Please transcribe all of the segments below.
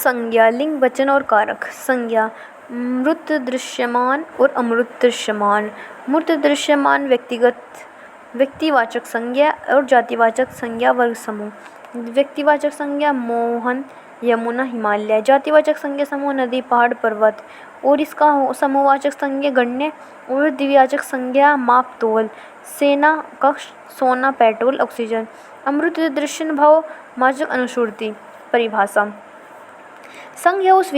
संज्ञा, लिंग, वचन और कारक। संज्ञा मूर्त, दृश्यमान और अमूर्त दृश्यमान। मूर्त दृश्यमान व्यक्तिवाचक संज्ञा और जातिवाचक संज्ञा वर्ग समूह। व्यक्तिवाचक संज्ञा मोहन, यमुना, हिमालय। जातिवाचक संज्ञा समूह नदी, पहाड़, पर्वत। और इसका समूहवाचक संज्ञा गण्य और द्विवाचक संज्ञा माप, तौल, सेना, कक्ष, सोना, पेट्रोल, ऑक्सीजन। अमूर्त दृश्य भाव वाचक अनुश्रुति। परिभाषा: संज्ञा उस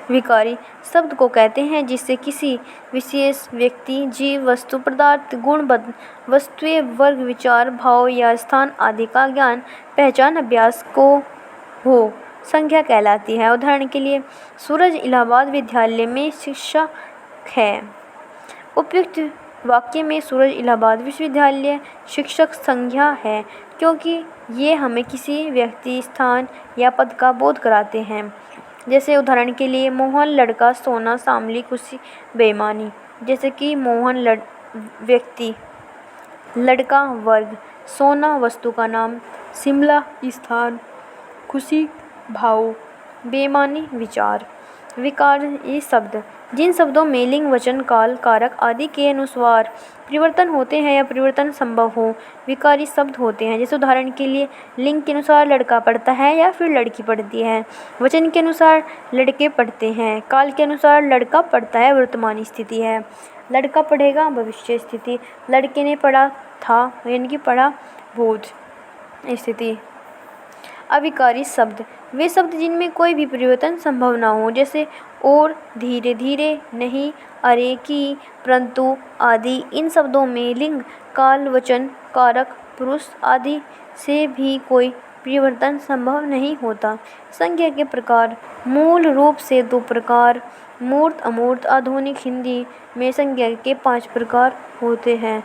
विकारी शब्द को कहते हैं जिससे किसी विशेष व्यक्ति, जीव, वस्तु, पदार्थ, गुण, वस्तुएं, वर्ग, विचार, भाव या स्थान आदि का ज्ञान, पहचान, अभ्यास को हो संज्ञा कहलाती है। उदाहरण के लिए, सूरज इलाहाबाद विद्यालय में शिक्षक है। उपयुक्त वाक्य में सूरज इलाहाबाद विश्वविद्यालय शिक्षक संज्ञा है क्योंकि ये हमें किसी व्यक्ति, स्थान या पद का बोध कराते हैं। जैसे उदाहरण के लिए, मोहन लड़का, सोना, शामली, खुशी, बेईमानी। जैसे कि मोहन व्यक्ति, लड़का वर्ग, सोना वस्तु का नाम, शिमला स्थान, खुशी भाव, बेईमानी विचार। विकार ये शब्द जिन शब्दों में लिंग, वचन, काल, कारक आदि के अनुसार परिवर्तन होते हैं या परिवर्तन संभव हो, विकारी शब्द होते हैं। जैसे उदाहरण के लिए, लिंग के अनुसार लड़का पढ़ता है या फिर लड़की पढ़ती है। वचन के अनुसार लड़के पढ़ते हैं। काल के अनुसार लड़का पढ़ता है, वर्तमान स्थिति है। लड़का पढ़ेगा, भविष्य स्थिति। लड़के ने पढ़ा था, यानी कि पढ़ा, भूत स्थिति। अविकारी शब्द वे शब्द जिनमें कोई भी परिवर्तन संभव ना हो, जैसे और, धीरे धीरे, नहीं, अरे, की, परंतु आदि। इन शब्दों में लिंग, काल, वचन, कारक, पुरुष आदि से भी कोई परिवर्तन संभव नहीं होता। संज्ञा के प्रकार मूल रूप से 2 प्रकार, मूर्त, अमूर्त। आधुनिक हिंदी में संज्ञा के 5 प्रकार होते हैं: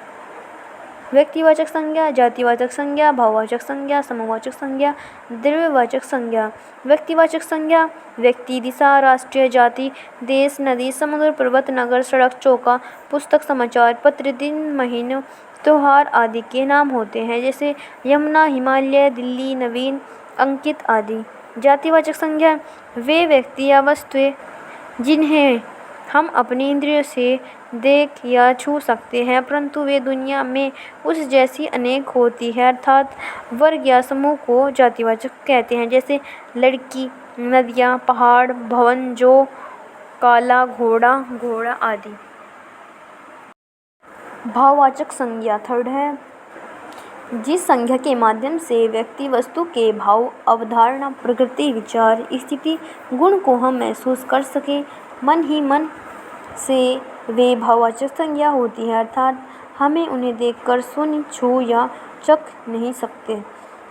व्यक्तिवाचक संज्ञा, जातिवाचक संज्ञा, भाववाचक संज्ञा, समूहवाचक संज्ञा, द्रव्यवाचक संज्ञा। व्यक्तिवाचक संज्ञा व्यक्ति, दिशा, राष्ट्र, जाति, देश, नदी, समुद्र, पर्वत, नगर, सड़क, चौका, पुस्तक, समाचार पत्र, दिन, महीनों, त्योहार आदि के नाम होते हैं। जैसे यमुना, हिमालय, दिल्ली, नवीन, अंकित आदि। जातिवाचक संज्ञा वे व्यक्ति या वस्तुएं जिन्हें हम अपनी इंद्रियों से देख या छू सकते हैं, परंतु वे दुनिया में उस जैसी अनेक होती है, अर्थात वर्ग या समूह को जातिवाचक कहते हैं। जैसे लड़की, नदियाँ, पहाड़, भवन, जो, काला घोड़ा, घोड़ा आदि। भाववाचक संज्ञा 3rd है, जिस संज्ञा के माध्यम से व्यक्ति, वस्तु के भाव, अवधारणा, प्रकृति, विचार, स्थिति, गुण को हम महसूस कर सके। मन ही मन से वे भाववाचक संज्ञा होती है, अर्थात हमें उन्हें देखकर सुन, छू या चख नहीं सकते।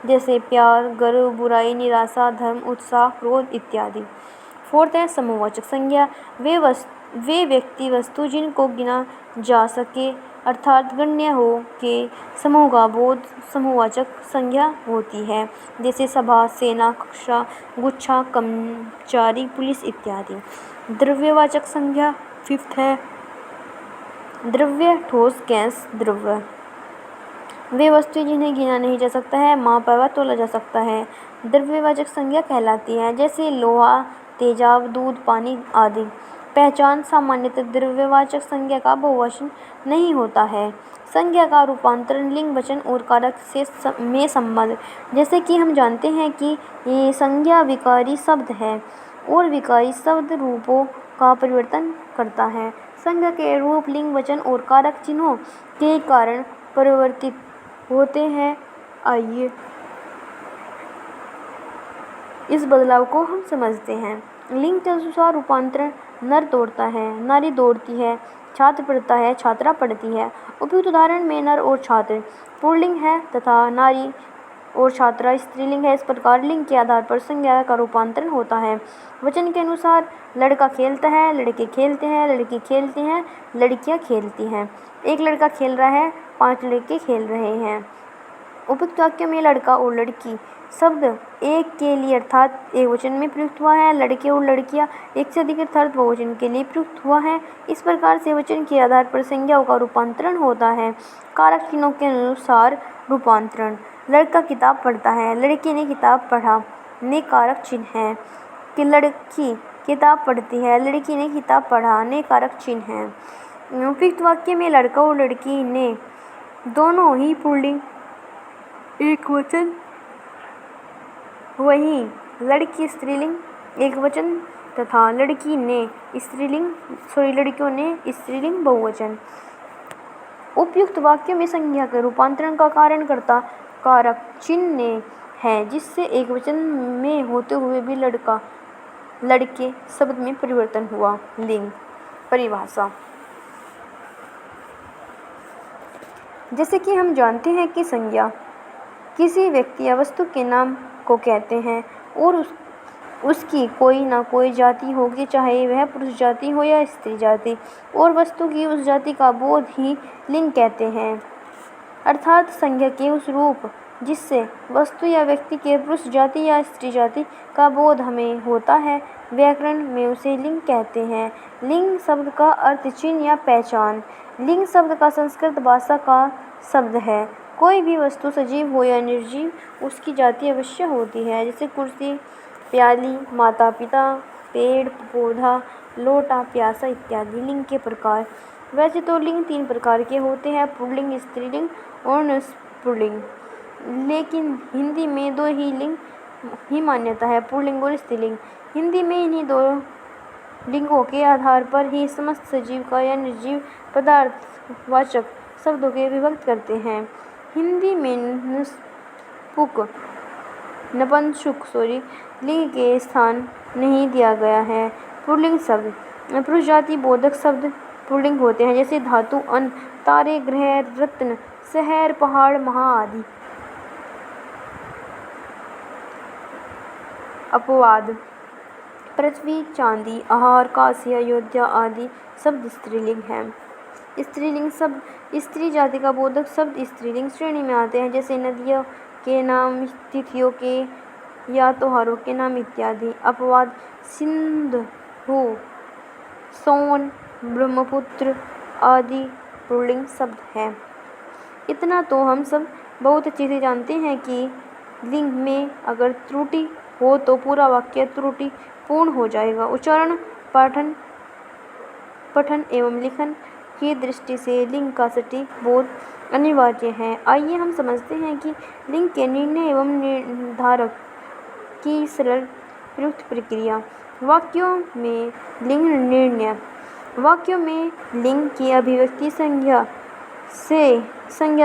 जैसे प्यार, गर्व, बुराई, निराशा, धर्म, उत्साह, क्रोध इत्यादि। 4th है समूहवाचक संज्ञा वे व्यक्ति, वस्तु जिनको गिना जा सके, अर्थात गण्य हो के समूह का बोध समूहवाचक संज्ञा होती है। जैसे सभा, सेना, कक्षा, गुच्छा, कर्मचारी, पुलिस इत्यादि। द्रव्यवाचक संज्ञा 5th है, द्रव्य, ठोस, गैस, द्रव्य वे वस्तुएं जिन्हें गिना नहीं जा सकता है, मापा व तोला जा सकता है, द्रव्यवाचक संज्ञा कहलाती है। जैसे लोहा, तेजाब, दूध, पानी आदि। पहचान सामान्यतः द्रव्यवाचक संज्ञा का बहुवचन नहीं होता है। संज्ञा का रूपांतरण लिंग, वचन और कारक में संबंध। जैसे कि हम जानते हैं कि ये संज्ञा विकारी शब्द है और विकारी शब्द रूपों का परिवर्तन करता है। संज्ञा के रूप लिंग, वचन और कारक चिन्हों के कारण परिवर्तित होते हैं। आइए इस बदलाव को हम समझते हैं। लिंग के अनुसार रूपांतरण नर दौड़ता है, नारी दौड़ती है, छात्र पढ़ता है, छात्रा पढ़ती है। उपयुक्त उदाहरण में नर और छात्र पुल्लिंग है तथा नारी और छात्रा स्त्रीलिंग है। इस प्रकार लिंग के आधार पर संज्ञा का रूपांतरण होता है। वचन के अनुसार लड़का खेलता है, लड़के खेलते हैं, लड़की खेलती हैं, लड़कियां खेलती हैं। एक लड़का खेल रहा है, 5 लड़के खेल रहे हैं। उपयुक्त वाक्य में लड़का और लड़की शब्द एक के लिए अर्थात एक वचन में प्रयुक्त हुआ है। लड़के और लड़कियां एक से अधिक अर्थात बहुवचन के लिए प्रयुक्त हुआ है। इस प्रकार से वचन के आधार पर संज्ञाओं का रूपांतरण होता है। कारक चिन्हों के अनुसार रूपांतरण। लड़का किताब पढ़ता है, लड़के ने किताब पढ़ा, ने कारक चिन्ह है। कि लड़की किताब पढ़ती है, लड़की ने किताब पढ़ा। ने कारक चिन्ह है। उपयुक्त वाक्य में लड़का और लड़की ने दोनों ही पुल्लिंग एकवचन, वहीं लड़की स्त्रीलिंग एकवचन तथा लड़कियों ने स्त्रीलिंग बहुवचन। उपयुक्त वाक्यों में संज्ञा के रूपांतरण का कारण कर्ता कारक चिन्ह है, जिससे एकवचन में होते हुए भी लड़का लड़के शब्द में परिवर्तन हुआ। लिंग परिभाषा। जैसे कि हम जानते हैं कि संज्ञा किसी व्यक्ति या वस्तु के नाम को कहते हैं और उसकी कोई ना कोई जाति होगी, चाहे वह पुरुष जाति हो या स्त्री जाति, और वस्तु की उस जाति का बोध ही लिंग कहते हैं। अर्थात संज्ञा के उस रूप जिससे वस्तु या व्यक्ति के पुरुष जाति या स्त्री जाति का बोध हमें होता है, व्याकरण में उसे लिंग कहते हैं। लिंग शब्द का अर्थ चिन्ह या पहचान। लिंग शब्द का संस्कृत भाषा का शब्द है। कोई भी वस्तु सजीव हो या निर्जीव, उसकी जाति अवश्य होती है, जैसे कुर्सी, प्याली, माता पिता, पेड़ पौधा, लोटा, प्यासा इत्यादि। लिंग के प्रकार। वैसे तो लिंग 3 प्रकार के होते हैं, पुल्लिंग, स्त्रीलिंग और नपुंसकलिंग, लेकिन हिंदी में 2 ही लिंग ही मान्यता है, पुल्लिंग और स्त्रीलिंग। हिंदी में इन्हीं 2 लिंगों के आधार पर ही समस्त सजीव का या निर्जीव पदार्थवाचक शब्दों के विभक्त करते हैं। हिंदी में नपुंसक लिंग के स्थान नहीं दिया गया है। पुल्लिंग शब्द पुरुष जाति बोधक शब्द पुल्लिंग होते हैं, जैसे धातु, अन्न, तारे, ग्रह, रत्न, शहर, पहाड़, महा आदि। अपवाद। पृथ्वी, चांदी, आहार, काशी, अयोध्या आदि शब्द स्त्रीलिंग हैं। स्त्रीलिंग शब्द स्त्री जाति का बोधक शब्द स्त्रीलिंग श्रेणी में आते हैं, जैसे नदियों के नाम, तिथियों के या त्योहारों के नाम इत्यादि। अपवाद। सिंधु, सोन, ब्रह्मपुत्र आदि पुल्लिंग शब्द हैं। इतना तो हम सब बहुत अच्छे से जानते हैं कि लिंग में अगर त्रुटि हो तो पूरा वाक्य त्रुटि पूर्ण हो जाएगा। उच्चारण, पठन एवं लिखन की दृष्टि से लिंग का सटीक बोध अनिवार्य है। आइए हम समझते हैं कि लिंग के निर्णय एवं निर्धारक की सरल प्रयुक्त प्रक्रिया। वाक्यों में लिंग निर्णय। वाक्यों में लिंग की अभिव्यक्ति संज्ञा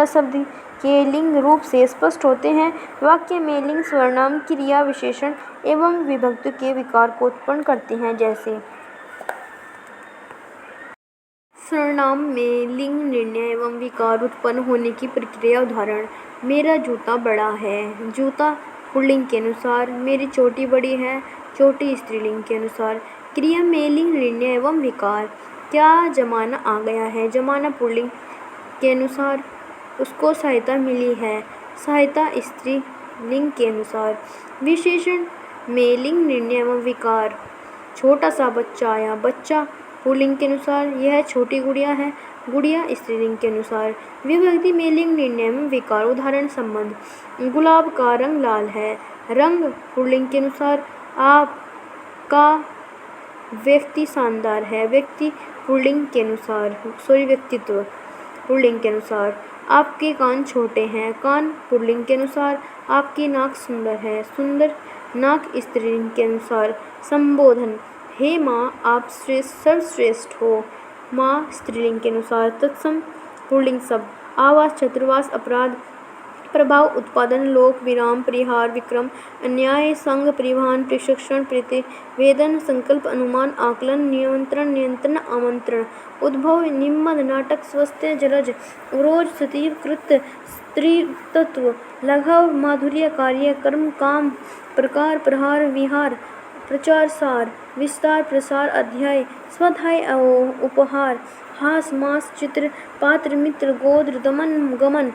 शब्द के लिंग रूप से स्पष्ट होते हैं। वाक्य में लिंग सर्वनाम, क्रिया, विशेषण एवं विभक्ति के विकार को उत्पन्न करते हैं, जैसे सर्वनाम में लिंग निर्णय एवं विकार उत्पन्न होने की प्रक्रिया। उदाहरण, मेरा जूता बड़ा है, जूता पुल्लिंग के अनुसार। मेरी चोटी बड़ी है, चोटी स्त्रीलिंग के अनुसार। क्रिया में लिंग निर्णय एवं विकार। क्या जमाना आ गया है, जमाना पुल्लिंग के अनुसार। उसको सहायता मिली है, सहायता स्त्रीलिंग के अनुसार। विशेषण में लिंग निर्णय एवं विकार। छोटा सा बच्चा आया, बच्चा पुल्लिंग के अनुसार। यह छोटी गुड़िया है, गुड़िया स्त्रीलिंग के अनुसार। विभक्ति में लिंग निर्णय एवं विकार। उदाहरण, संबंध, गुलाब का रंग लाल है, रंग पुल्लिंग के अनुसार। आपका व्यक्ति शानदार है, व्यक्ति पुल्लिंग के अनुसार। व्यक्तित्व पुल्लिंग के अनुसार। आपके कान छोटे हैं, कान पुल्लिंग के अनुसार। आपकी नाक सुंदर है, सुंदर नाक स्त्रीलिंग के अनुसार। संबोधन, हे माँ आप सर्वश्रेष्ठ हो, माँ स्त्रीलिंग के अनुसार। तत्सम पुल्लिंग शब्द। आवास, छात्रावास, अपराध, प्रभाव, उत्पादन, लोक, विराम, परिहार, विक्रम, अन्याय, संग, परिवहन, प्रशिक्षण, प्रतिवेदन, संकल्प, अनुमान, आकलन, नियंत्रण, नियंत्रण, आमंत्रण, उद्भव, निम्न, नाटक, स्वास्थ्य, जलज, रोज, सतीव, कृत्य, स्त्रीत्व, लघव, माधुर्य, कार्य, कर्म, काम, प्रकार, प्रहार, विहार, प्रचार, सार, विस्तार, प्रसार, अध्याय, स्वाध्याय, उपहार, हास, मास, चित्र, पात्र, मित्र, गोत्र, दमन, गमन,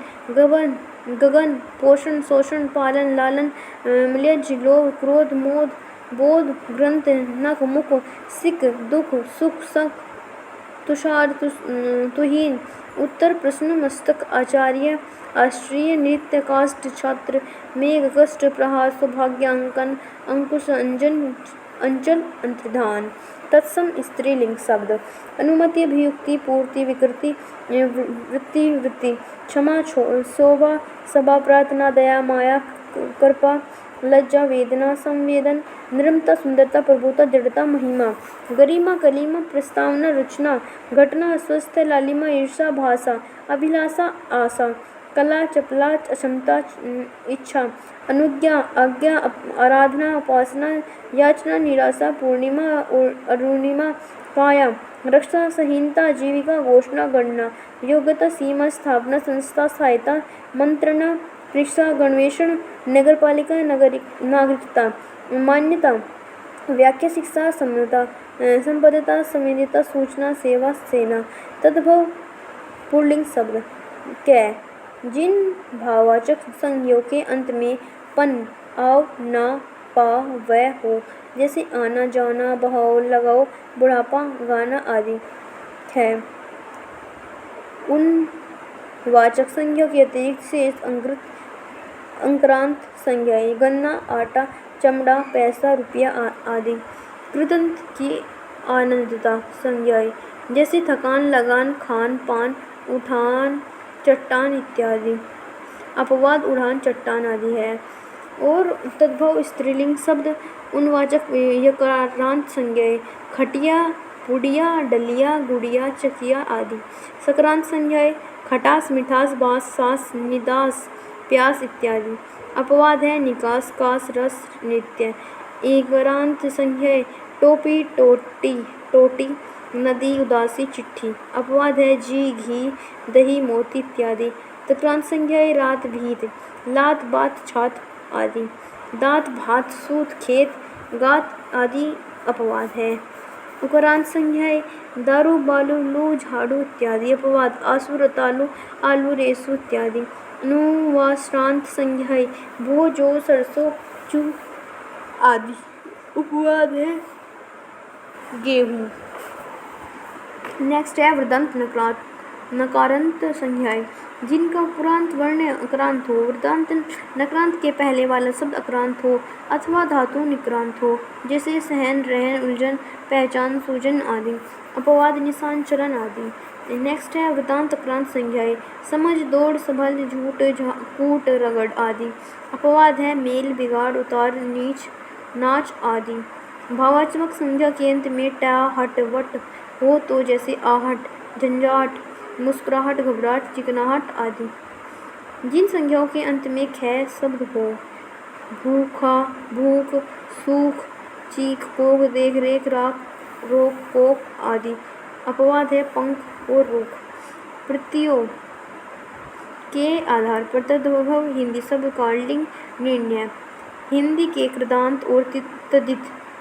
गगन, पोषण, शोषण, पालन, लालन, म्लेच्छ, लोभ, क्रोध, बोध, ग्रंथ, नख, मुख, सिक, दुख, सुख, शक, तुषार तुहीन उत्तर प्रश्न मस्तक आचार्य आश्चर्य नृत्य काष्ठ छात्र मेघ कष्ट प्रहार सौभाग्यांकन अंकुश अंचल अंतर्धान। तत्सम स्त्रीलिंग शब्द अनुमति अभियुक्ति पूर्ति विकृति वृत्ति क्षमा शोभा सभा प्रार्थना दया माया कृपा लज्जा वेदना संवेदन निर्मता सुंदरता प्रभुता जड़ता महिमा गरिमा कलिमा प्रस्तावना रचना घटना स्वस्थ लालिमा ईर्षा भाषा अभिलाषा आशा कला चपला अक्षमता इच्छा अनुज्ञा आज्ञा आराधना उपासना याचना निराशा पूर्णिमा अरुणिमा काया रक्षा संहीनता जीविका घोषणा गणना योग्यता सीमा स्थापना संस्था सहायता मंत्रणा परीक्षा गणवेषण नगरपालिका नागरिकता मान्यता व्याख्या शिक्षा समता संपदता संवेदिता सूचना सेवा सेना तद्भव पुल्लिंग शब्द कै जिन भाववाचक संज्ञों के अंत में पन आव ना पा वह हो जैसे आना जाना बहाव लगाओ बुढ़ापा गाना आदि है। उन वाचक संज्ञों के अतिरिक्त शेष अंक्रांत संज्ञाएं गन्ना आटा चमड़ा पैसा रुपया आदि। कृदंत की आनंदता संज्ञाएं जैसे थकान लगान खान पान उठान चट्टान इत्यादि। अपवाद उड़ान चट्टान आदि है। और तद्भव स्त्रीलिंग शब्द उनवाचक यकारांत संज्ञाएं खटिया पुड़िया डलिया गुड़िया चकिया आदि। सकारांत संज्ञाएं खटास मिठास बास सास निदास प्यास इत्यादि। अपवाद है निकास कास रस नृत्य। एकरांत संज्ञाएं टोपी टोटी नदी उदासी चिट्ठी। अपवाद है जी घी दही मोती इत्यादि। तक्रांत संज्ञाएं रात भीत लात बात छात आदि। दांत भात सूत खेत गात आदि अपवाद है। उकारांत संज्ञाएं दारू बालू लू झाड़ू इत्यादि। अपवाद आंसू रतालू आलू रेसू इत्यादि। अनुवाश्रांत संज्ञाएं भो जो सरसों चू आदि। उपवाद है गेहूँ। नेक्स्ट है वृद्धांत नकारांत संज्ञाएं जिनका पूर्वांत वर्ण अक्रांत हो। वृद्धांत नकारांत के पहले वाला शब्द अक्रांत हो अथवा धातु निक्रांत हो जैसे सहन रहन उलझन पहचान सूजन आदि। अपवाद निशान चलन आदि। नेक्स्ट है वृद्धांत अक्रांत संज्ञाएं समझ दौड़ सबल झूठ कूट रगड़ आदि। अपवाद है मेल बिगाड़ उतार नीच नाच आदि। भावात्मक संज्ञा के अंत में टा हट वट हो तो जैसे आहट झंझाट मुस्कुराहट घबराहट चिकनाहट आदि। जिन संज्ञाओं के अंत में ख शब्द हो भूखा भूख सूख चीख पोग देख रेख राख रोक पोक आदि। अपवाद है पंख और रुख। प्रत्ययों के आधार पर तद्भव हिंदी शब्द कालिंग निर्णय। हिंदी के कृदांत और तद्धित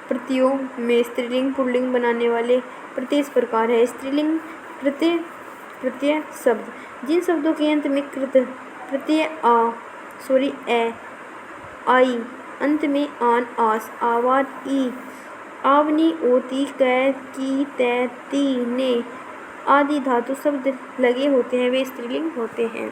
प्रत्ययों में स्त्रीलिंग पुल्लिंग बनाने वाले प्रत्यय इस प्रकार है। स्त्रीलिंग प्रत्यय शब्द जिन शब्दों के अंत में कृत प्रत्यय ए आई अंत में आन आस आवाज ई आवनी ओती कै की तै ती ने आदि धातु शब्द लगे होते हैं वे स्त्रीलिंग होते हैं।